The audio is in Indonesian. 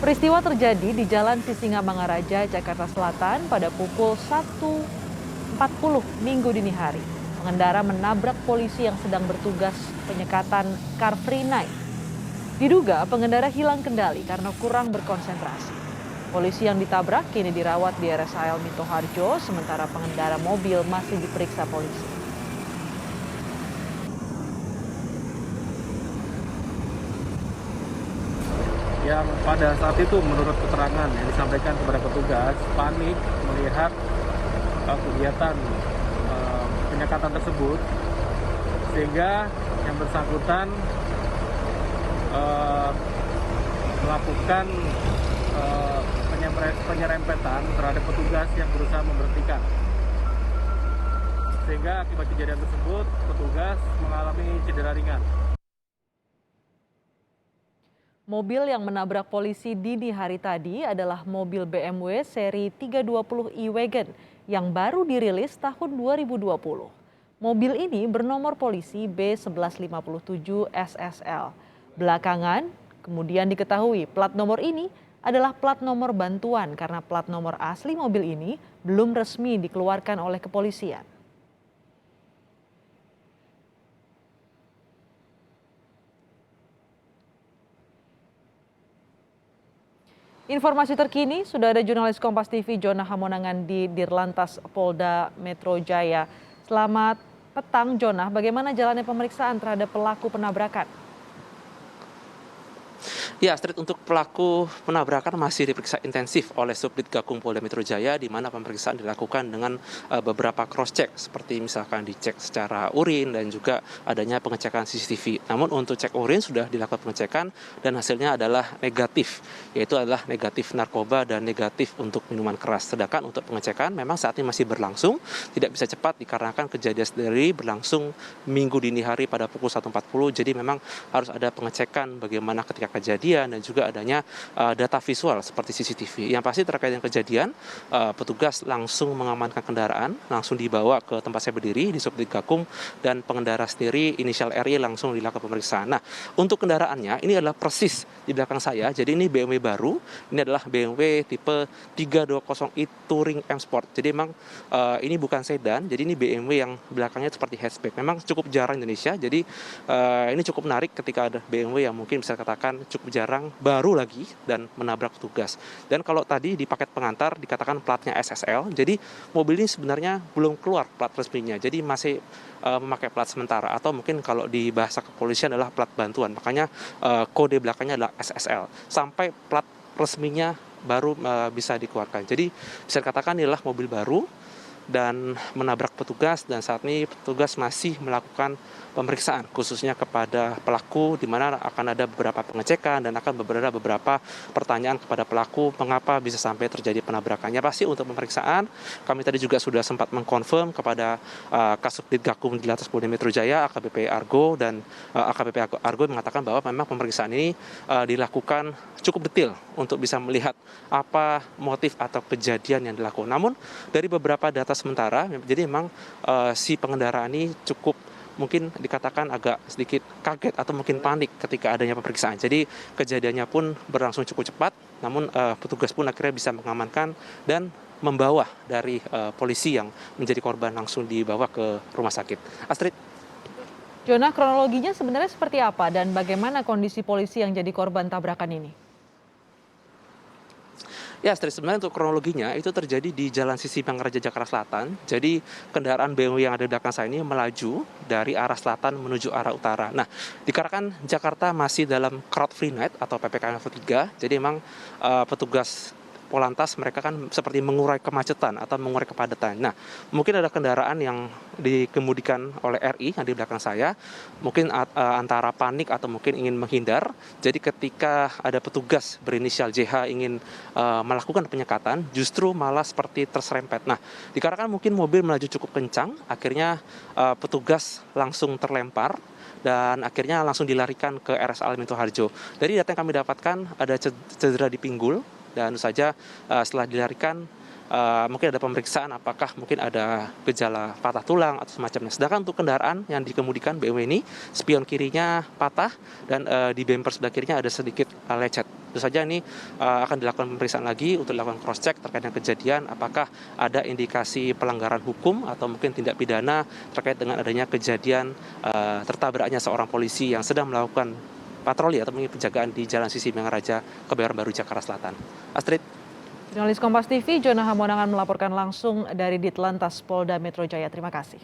Peristiwa terjadi di Jalan Sisingamangaraja, Jakarta Selatan pada pukul 1.40 Minggu dini hari. Pengendara menabrak polisi yang sedang bertugas penyekatan Car Free Night. Diduga pengendara hilang kendali karena kurang berkonsentrasi. Polisi yang ditabrak kini dirawat di RSAL Minto Harjo, sementara pengendara mobil masih diperiksa polisi. Yang pada saat itu menurut keterangan yang disampaikan kepada petugas panik melihat kegiatan penyekatan tersebut, sehingga yang bersangkutan melakukan penyerempetan terhadap petugas yang berusaha memberhentikan, sehingga akibat kejadian tersebut petugas mengalami cedera ringan. Mobil yang menabrak polisi dini hari tadi adalah mobil BMW seri 320 e-Wagon yang baru dirilis tahun 2020. Mobil ini bernomor polisi B1157 SSL. Belakangan, kemudian diketahui plat nomor ini adalah plat nomor bantuan karena plat nomor asli mobil ini belum resmi dikeluarkan oleh kepolisian. Informasi terkini, sudah ada jurnalis Kompas TV Jona Hamonangan di Dirlantas Polda Metro Jaya. Selamat petang Jona, bagaimana jalannya pemeriksaan terhadap pelaku penabrakan? Ya, Astrid, untuk pelaku penabrakan masih diperiksa intensif oleh Subdit Gakum Polda Metro Jaya, di mana pemeriksaan dilakukan dengan beberapa cross-check, seperti misalkan dicek secara urin dan juga adanya pengecekan CCTV. Namun untuk cek urin sudah dilakukan pengecekan dan hasilnya adalah negatif, yaitu adalah negatif narkoba dan negatif untuk minuman keras. Sedangkan untuk pengecekan memang saat ini masih berlangsung, tidak bisa cepat dikarenakan kejadian sendiri berlangsung minggu dini hari pada pukul 1.40, jadi memang harus ada pengecekan bagaimana ketika kejadian dan juga adanya data visual seperti CCTV. Yang pasti terkait dengan kejadian, petugas langsung mengamankan kendaraan, langsung dibawa ke tempat saya berdiri di Subdit Gakum, dan pengendara sendiri inisial RY langsung dilakukan pemeriksaan. Nah, untuk kendaraannya ini adalah persis di belakang saya. Jadi ini BMW baru, ini adalah BMW tipe 320i Touring M Sport. Jadi memang ini bukan sedan, jadi ini BMW yang belakangnya seperti hatchback. Memang cukup jarang di Indonesia, jadi ini cukup menarik ketika ada BMW yang mungkin bisa katakan cukup jarang, baru lagi, dan menabrak petugas. Dan kalau tadi di paket pengantar dikatakan platnya SSL, jadi mobil ini sebenarnya belum keluar plat resminya, jadi masih memakai plat sementara, atau mungkin kalau di bahasa kepolisian adalah plat bantuan, makanya kode belakangnya adalah SSL. Sampai plat resminya baru bisa dikeluarkan. Jadi bisa dikatakan ini adalah mobil baru dan menabrak petugas, dan saat ini petugas masih melakukan pemeriksaan khususnya kepada pelaku, di mana akan ada beberapa pengecekan dan akan beberapa pertanyaan kepada pelaku mengapa bisa sampai terjadi penabrakannya. Pasti untuk pemeriksaan kami tadi juga sudah sempat mengkonfirm kepada Kasubdit Gakum di Lantas Polda Metro Jaya AKBP Argo, dan AKBP Argo mengatakan bahwa memang pemeriksaan ini dilakukan cukup detail untuk bisa melihat apa motif atau kejadian yang dilakukan. Namun dari beberapa data sementara, jadi memang si pengendara ini cukup mungkin dikatakan agak sedikit kaget atau mungkin panik ketika adanya pemeriksaan. Jadi kejadiannya pun berlangsung cukup cepat, namun petugas pun akhirnya bisa mengamankan dan membawa dari polisi yang menjadi korban langsung dibawa ke rumah sakit. Astrid. Jona, kronologinya sebenarnya seperti apa dan bagaimana kondisi polisi yang jadi korban tabrakan ini? Ya, sebenarnya untuk kronologinya itu terjadi di Jalan Sisingamangaraja, Jakarta Selatan. Jadi kendaraan BMW yang ada di belakang saya ini melaju dari arah selatan menuju arah utara. Nah, dikarenakan Jakarta masih dalam crowd free night atau PPKM level 3, jadi memang petugas Polantas mereka kan seperti mengurai kemacetan atau mengurai kepadatan. Nah, mungkin ada kendaraan yang dikemudikan oleh RI yang di belakang saya, mungkin antara panik atau mungkin ingin menghindar. Jadi ketika ada petugas berinisial JH ingin melakukan penyekatan, justru malah seperti terserempet. Nah, dikarenakan mungkin mobil melaju cukup kencang, akhirnya petugas langsung terlempar dan akhirnya langsung dilarikan ke RSAL Minto Harjo. Dari data yang kami dapatkan ada cedera di pinggul, dan saja setelah dilarikan mungkin ada pemeriksaan apakah mungkin ada gejala patah tulang atau semacamnya. Sedangkan untuk kendaraan yang dikemudikan BMW ini, spion kirinya patah dan di bumper sebelah kirinya ada sedikit lecet. Tentu saja ini akan dilakukan pemeriksaan lagi untuk dilakukan cross check terkait dengan kejadian apakah ada indikasi pelanggaran hukum atau mungkin tindak pidana terkait dengan adanya kejadian tertabraknya seorang polisi yang sedang melakukan patroli atau mungkin penjagaan di Jalan Sisi Mangaraja, Kebayoran Baru, Jakarta Selatan. Astrid. Jurnalis Kompas TV, Jona Hamonangan melaporkan langsung dari Ditlantas Polda Metro Jaya. Terima kasih.